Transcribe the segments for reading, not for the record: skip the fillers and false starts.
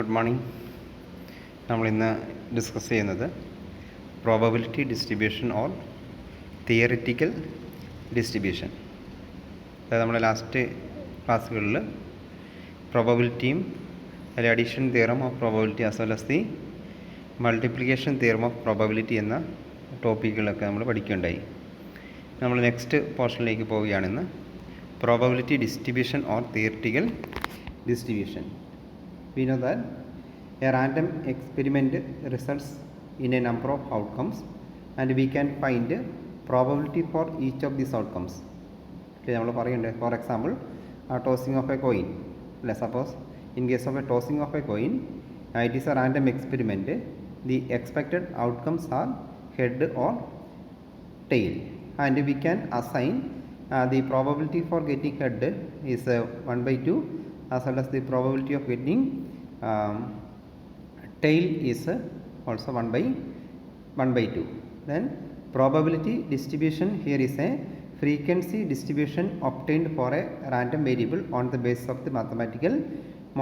Good morning. നമ്മളിന്ന് discuss ചെയ്യുന്നത് probability distribution or theoretical distribution. അതായത് നമ്മുടെ ലാസ്റ്റ് ക്ലാസ്സുകളിൽ പ്രോബബിലിറ്റിയും അതിൽ addition theorem of probability as well as the multiplication theorem of probability എന്ന ടോപ്പിക്കുകളൊക്കെ നമ്മൾ പഠിക്കുകയുണ്ടായി. നമ്മൾ നെക്സ്റ്റ് പോർഷനിലേക്ക് പോവുകയാണെന്ന് probability distribution or theoretical distribution. We know that a random experiment results in a number of outcomes and we can find probability for each of these outcomes. നമ്മൾ പറയുന്നുണ്ട്, for example tossing of a coin. അല്ലെ, suppose in case of a tossing of a coin it is a random experiment. The expected outcomes are head or tail and we can assign the probability for getting head is 1/2 as well as the probability of getting tail is also 1/2. Then probability distribution here is a frequency distribution obtained for a random variable on the basis of the mathematical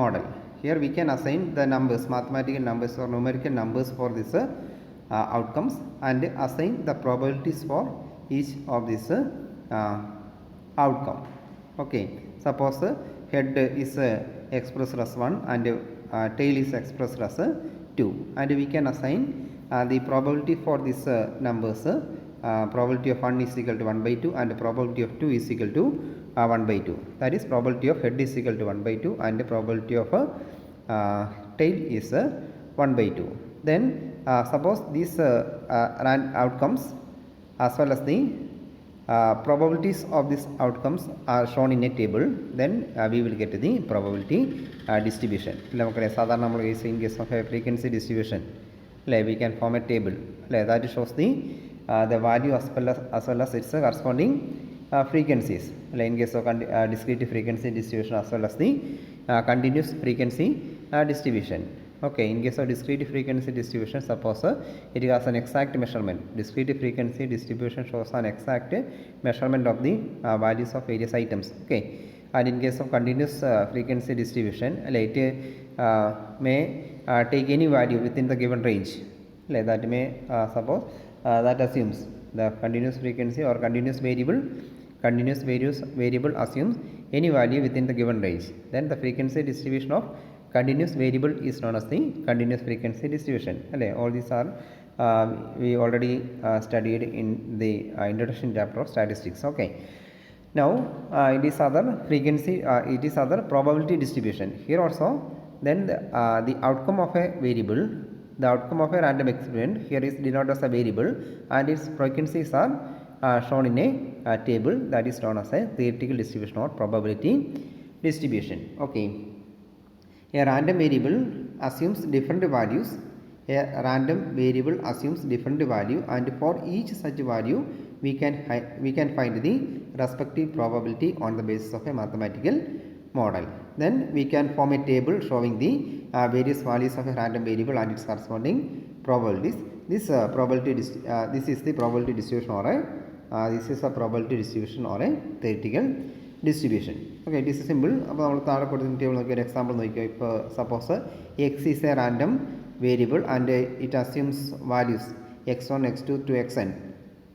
model. Here we can assign the numbers, mathematical numbers or numerical numbers for this outcomes and assign the probabilities for each of this outcome. Okay, suppose head is expressed as 1 and tail is expressed as 2 and we can assign the probability for these numbers. Probability of 1 is equal to 1/2 and probability of 2 is equal to 1/2. That is probability of head is equal to 1/2 and probability of tail is 1/2. Then suppose these outcomes as well as the probabilities of these outcomes are shown in a table, then we will get the probability distribution. നമുക്കറിയാം, സാധാരണ നമ്മൾ in case of a frequency distribution, we can form a table that shows the value as well as its corresponding frequencies. In case of discrete frequency distribution as well as the continuous frequency distribution. Okay, in case of discrete frequency distribution, suppose it has an exact measurement. Discrete frequency distribution shows an exact measurement of the values of various items. Okay, and in case of continuous frequency distribution, it may take any value within the given range. That may suppose that assumes the continuous frequency or continuous variable assumes any value within the given range. Then the frequency distribution of continuous variable is known as the continuous frequency distribution. All these are we already studied in the introduction chapter of statistics. Okay, now it is other frequency, it is other probability distribution. Here also, then the outcome of a variable, the outcome of a random experiment here is denoted as a variable and its frequencies are shown in a table that is known as a theoretical distribution or probability distribution. Okay, a random variable assumes different values. A random variable assumes different value and for each such value we can find the respective probability on the basis of a mathematical model. Then we can form a table showing the various values of a random variable and its corresponding probabilities. This this is the probability distribution or this is a probability distribution or a theoretical distribution. Okay, it is simple. അപ്പോൾ നമ്മൾ താഴെ കൊടുക്കുന്ന table നോക്കി ഒരു example നോക്കിയോ. ഇപ്പോൾ suppose x is a random variable and it assumes values x1 x2 to xn.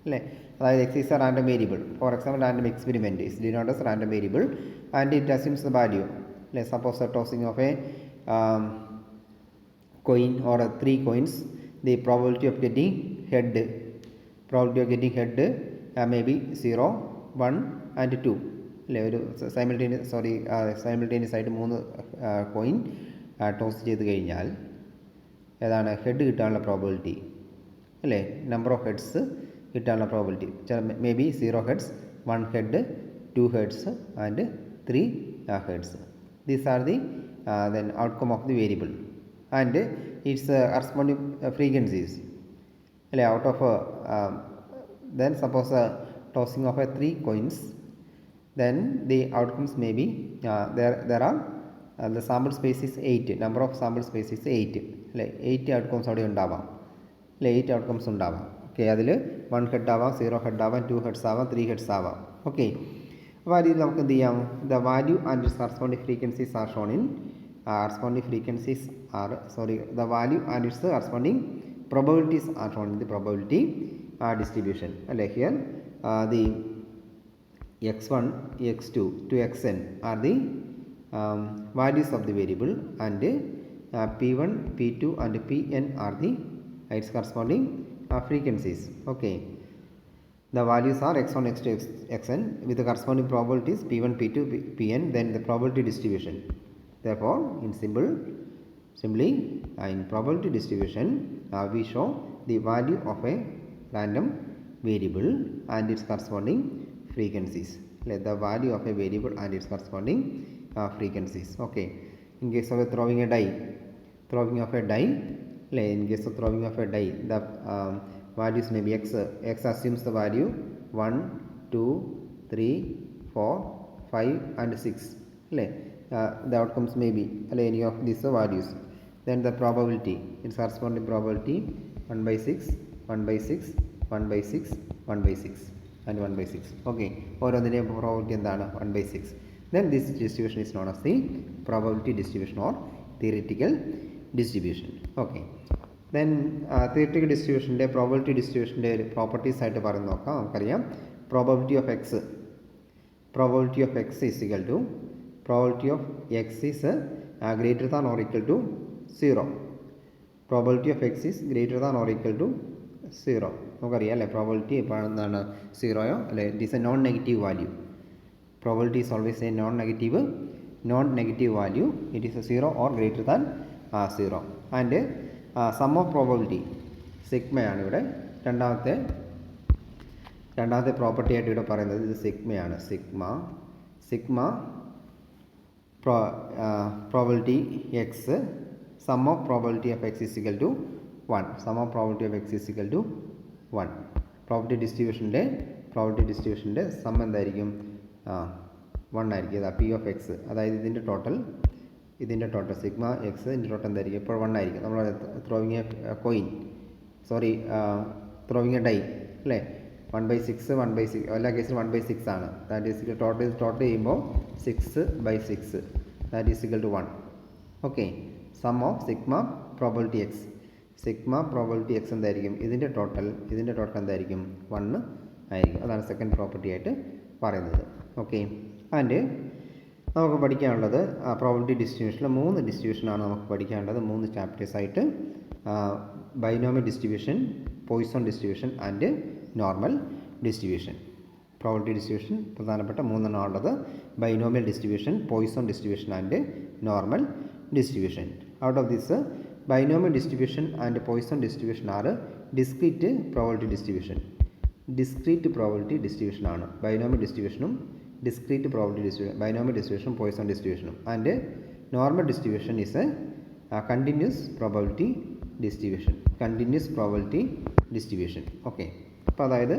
അല്ലേ, അതായത് x is a random variable. For example random experiment is denoted as random variable and it assumes the value. അല്ലേ, suppose tossing of a coin or 3 coins, the probability of getting head may be 0, 1 and 2. അല്ലേ, ഒരു simultaneous ആയിട്ട് 3 coin toss ചെയ്ത് കഴിഞ്ഞാൽ ഏതാണ് head കിട്ടാനുള്ള probability. അല്ലേ, number of heads കിട്ടാനുള്ള probability may be 0 heads, 1 head, 2 heads and 3 heads. These are the then outcome of the variable and its corresponding frequencies. അല്ലേ, out of then suppose tossing of a 3 coins, then the outcomes may be there are the sample space is 8, number of sample space is 8. അല്ലേ, 8 outcomes അവിടെ ഉണ്ടാവാം. അല്ലേ, 8 outcomes ഉണ്ടാവാം. Okay, അതിൽ 1 head ആവാം, 0 head ആവാം, 2 heads ആവാം, 3 ഹെഡ്സ് ആവാം. ഓക്കെ, അപ്പോൾ അതിൽ നമുക്ക് എന്ത് ചെയ്യാം, the value and it's corresponding frequencies are shown in corresponding frequencies are the value and its corresponding probabilities are found in the probability distribution. Here the x1, x2 to xn are the values of the variable, and p1, p2 and pn are the its corresponding frequencies. Okay, the values are x1, x2, xn with the corresponding probabilities p1, p2, pn, then the probability distribution. Therefore, in simply in probability distribution we show the value of a random variable and its corresponding frequencies. Let the value of a variable and its corresponding frequencies. Okay, in case of throwing of a die, in case of throwing of a die, the values may be x assumes the value 1, 2, 3, 4, 5 and 6. The outcomes may be any of these values. Then the probability, its corresponding probability 1 by 6, 1 by 6, 1 by 6, 1 by 6 and 1 by 6. Okay, ഓരോന്നിൻ്റെയും probability എന്താണ് 1 by 6. Then this distribution is known as the probability distribution or theoretical distribution. Okay, then theoretical distribution, probability distribution properties ആയിട്ട് പറഞ്ഞു നോക്കാം. നമുക്കറിയാം probability of x is equal to probability of x is greater than or equal to 0. Probability of x is greater than or equal to 0. നമുക്കറിയാം അല്ലേ, probability ഇപ്പോൾ എന്താണ് 0യോ അല്ലെ, it is A non negative value. Probability is always a non-negative value. It is a 0 or greater than 0. And sum of probability സിഗ്മയാണ് ഇവിടെ രണ്ടാമത്തെ property ആയിട്ട് ഇവിടെ പറയുന്നത്. ഇത് സിഗ്മയാണ്. Sigma probability x, sum of probability of x is equal to 1. Sum of probability of x is equal to 1. Probability distributionൻ്റെ some എന്തായിരിക്കും? 1 ആയിരിക്കും. പി ഓഫ് എക്സ്, അതായത് ഇതിൻ്റെ ടോട്ടൽ സിഗ്മ എക്സ് ഇതിൻ്റെ ടോട്ടൽ എന്തായിരിക്കും? ഇപ്പോൾ 1 ആയിരിക്കും. നമ്മൾ ത്രോവിങ് എ ഡൈ അല്ലേ, 1/6 1/6 എല്ലാ കേസിലും 1/6 ആണ്. ദാറ്റ് ഈസ് ടോട്ടൽ ചെയ്യുമ്പോൾ 6/6 that is equal to 1. Okay, sum of sigma probability x എന്തായിരിക്കും? ഇതിൻ്റെ ടോട്ടൽ എന്തായിരിക്കും? 1 ആയിരിക്കും. അതാണ് സെക്കൻഡ് പ്രോപ്പർട്ടി ആയിട്ട് പറയുന്നത്. ഓക്കെ, ആൻഡ് നമുക്ക് പഠിക്കാനുള്ളത് പ്രോബിലിറ്റി ഡിസ്ട്രിബ്യൂഷനിൽ 3 ഡിസ്ട്രിബ്യൂഷനാണ് നമുക്ക് പഠിക്കാനുള്ളത്. 3 ചാപ്റ്റേഴ്സായിട്ട് binomial distribution, Poisson distribution and normal distribution. Probability distribution പ്രധാനപ്പെട്ട 3 ഉള്ളത്: binomial distribution, Poisson distribution and normal distribution. Out of this, binomial distribution and Poisson distribution are discrete probability distribution ആണ്. ബൈനോമിയൽ ഡിസ്ട്രിബ്യൂഷനും ഡിസ്ക്രീറ്റ് പ്രോബിലിറ്റി ഡിസ്ട്രിബ്യൂഷൻ, ബൈനോമിയൽ ഡിസ്ട്രിബ്യൂഷനും പോയ്സൺ ഡിസ്ട്രിബ്യൂഷനും. And normal distribution is a continuous probability distribution. Okay, അപ്പോൾ അതായത്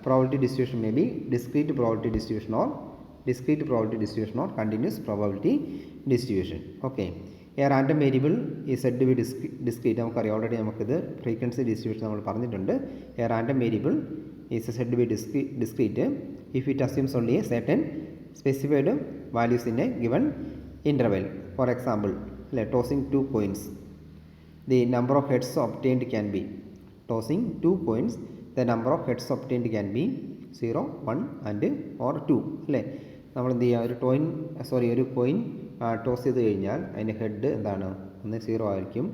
probability distribution may be discrete probability distribution or continuous probability distribution. Okay, A random variable ഈ said to be discrete. നമുക്കറിയാം, already നമുക്കിത് frequency distribution നമ്മൾ പറഞ്ഞിട്ടുണ്ട്. A random variable is said to be discrete if it assumes only a certain specified values in a given interval. For example, tossing 2 coins, the number of heads obtained can be, tossing 2 coins, the number of heads obtained can be 0, 1 and or 2. അല്ലേ, നമ്മൾ എന്ത് ചെയ്യുക, ഒരു coin toss ചെയ്ത് കഴിഞ്ഞാൽ അതിൻ്റെ head എന്താണ്? ഒന്ന് 0 ആയിരിക്കും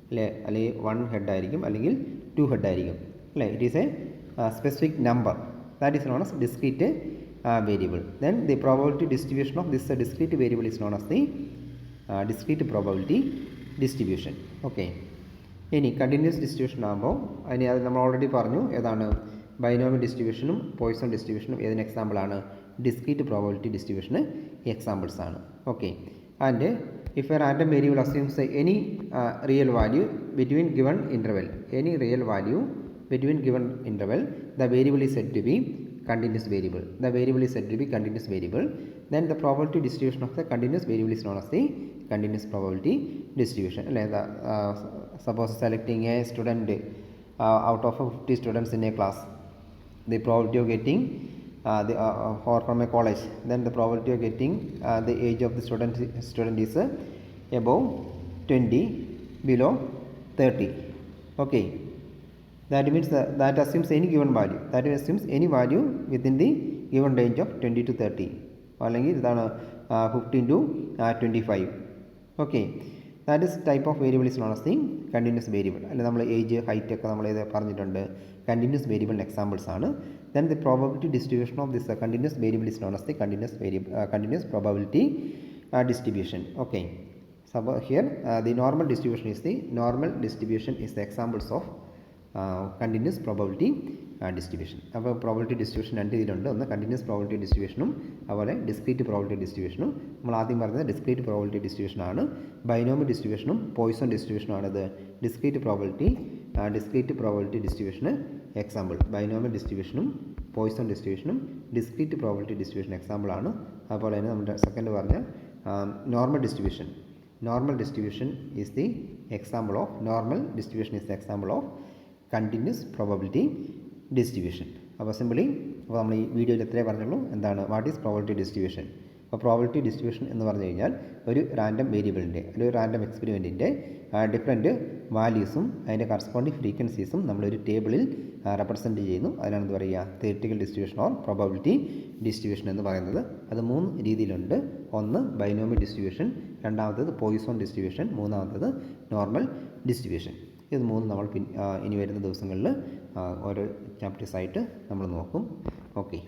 അല്ലേ, അല്ലെങ്കിൽ 1 ഹെഡ് ആയിരിക്കും, അല്ലെങ്കിൽ 2 ഹെഡ് ആയിരിക്കും അല്ലേ. It is A specific number, that is known as discrete variable. Then the probability distribution of this discrete variable is known as the discrete probability distribution. Okay, ഇനി കണ്ടിന്യൂസ് ഡിസ്ട്രിബ്യൂഷൻ ആകുമ്പോൾ അത് നമ്മൾ already പറഞ്ഞു. ഏതാണ്? Binomial ഡിസ്ട്രിബ്യൂഷനും പോയ്സൺ ഡിസ്ട്രിബ്യൂഷനും ഏതിന് എക്സാമ്പിളാണ്? ഡിസ്ക്രീറ്റ് പ്രോബിലിറ്റി ഡിസ്ട്രിബ്യൂഷന് എക്സാമ്പിൾസ് ആണ്. Okay, and if A random variable assumes any real value between given interval, the variable is said to be continuous variable. Then the probability distribution of the continuous variable is known as the continuous probability distribution. Suppose selecting a student out of 50 students in a class, the probability of getting or from a college, then the probability of getting the age of the student is above 20, below 30. Okay, that means that assumes any given value, that assumes any value within the given range of 20 to 30, അല്ലെങ്കിൽ ഇതാണ് 15 to 25. Okay, that is type of variable is known as the continuous variable. അല്ലെ, നമ്മൾ age, height ഒക്കെ നമ്മൾ ഇത് പറഞ്ഞിട്ടുണ്ട്, continuous വേരിയബിളിൻ്റെ examples ആണ്. Then the probability distribution of this continuous variable is known as the continuous probability distribution. Okay, so here the normal distribution is the examples of continuous probability distribution. അപ്പോൾ probability distribution രണ്ട് രീതിയിലുണ്ട്. ഒന്ന് continuous probability ഡിസ്ട്രിബ്യൂഷനും അതുപോലെ discrete probability ഡിസ്ട്രിബ്യൂഷനും. നമ്മൾ ആദ്യം പറഞ്ഞത് discrete probability ഡിസ്ട്രിബ്യൂഷനാണ്. Binomial ഡിസ്ട്രിബ്യൂഷനും പോയിസൺ ഡിസ്ട്രിബ്യൂഷനുമാണ് ഇത് ഡിസ്ക്രീറ്റ് പ്രോബബിലിറ്റി ഡിസ്ട്രിബ്യൂഷന് എക്സാമ്പിൾ. ബൈനോമിയൽ ഡിസ്ട്രിബ്യൂഷനും പോയിസൺ ഡിസ്ട്രിബ്യൂഷനും ഡിസ്ക്രീറ്റ് പ്രോബബിലിറ്റി ഡിസ്ട്രിബ്യൂഷൻ എക്സാമ്പിളാണ്. അതുപോലെ തന്നെ നമ്മുടെ സെക്കൻഡ് പറഞ്ഞ normal distribution is the example of continuous probability distribution. അപ്പോൾ സിമ്പിളി നമ്മൾ ഈ വീഡിയോയിൽ എത്രയേ പറഞ്ഞുള്ളൂ, എന്താണ് വാട്ട് ഈസ് പ്രോബബിലിറ്റി ഡിസ്ട്രിബ്യൂഷൻ. അപ്പോൾ പ്രോബബിലിറ്റി ഡിസ്ട്രിബ്യൂഷൻ എന്ന് പറഞ്ഞു കഴിഞ്ഞാൽ ഒരു റാൻഡം വേരിയബിളിൻ്റെ അല്ലെങ്കിൽ ഒരു റാൻഡം എക്സ്പെരിമെൻറ്റിൻ്റെ ഡിഫറെൻറ്റ് വാല്യൂസും അതിൻ്റെ കറസ്പോണ്ടിങ് ഫ്രീക്വൻസീസും നമ്മളൊരു ടേബിളിൽ റെപ്രസെൻറ്റ് ചെയ്യുന്നു. അതിനാണ് എന്ത് പറയുക, theoretical distribution or probability distribution എന്ന് പറയുന്നത്. അത് 3 രീതിയിലുണ്ട്. ഒന്ന് ബൈനോമിയൽ ഡിസ്ട്രിബ്യൂഷൻ, രണ്ടാമത്തേത് പോയിസോൺ ഡിസ്ട്രിബ്യൂഷൻ, മൂന്നാമത്തേത് നോർമൽ ഡിസ്ട്രിബ്യൂഷൻ. ഇത് 3 നമ്മൾ ഇനി വരുന്ന ദിവസങ്ങളിൽ ഓരോ ചാപ്റ്റേഴ്സായിട്ട് നമ്മൾ നോക്കും. ഓക്കെ.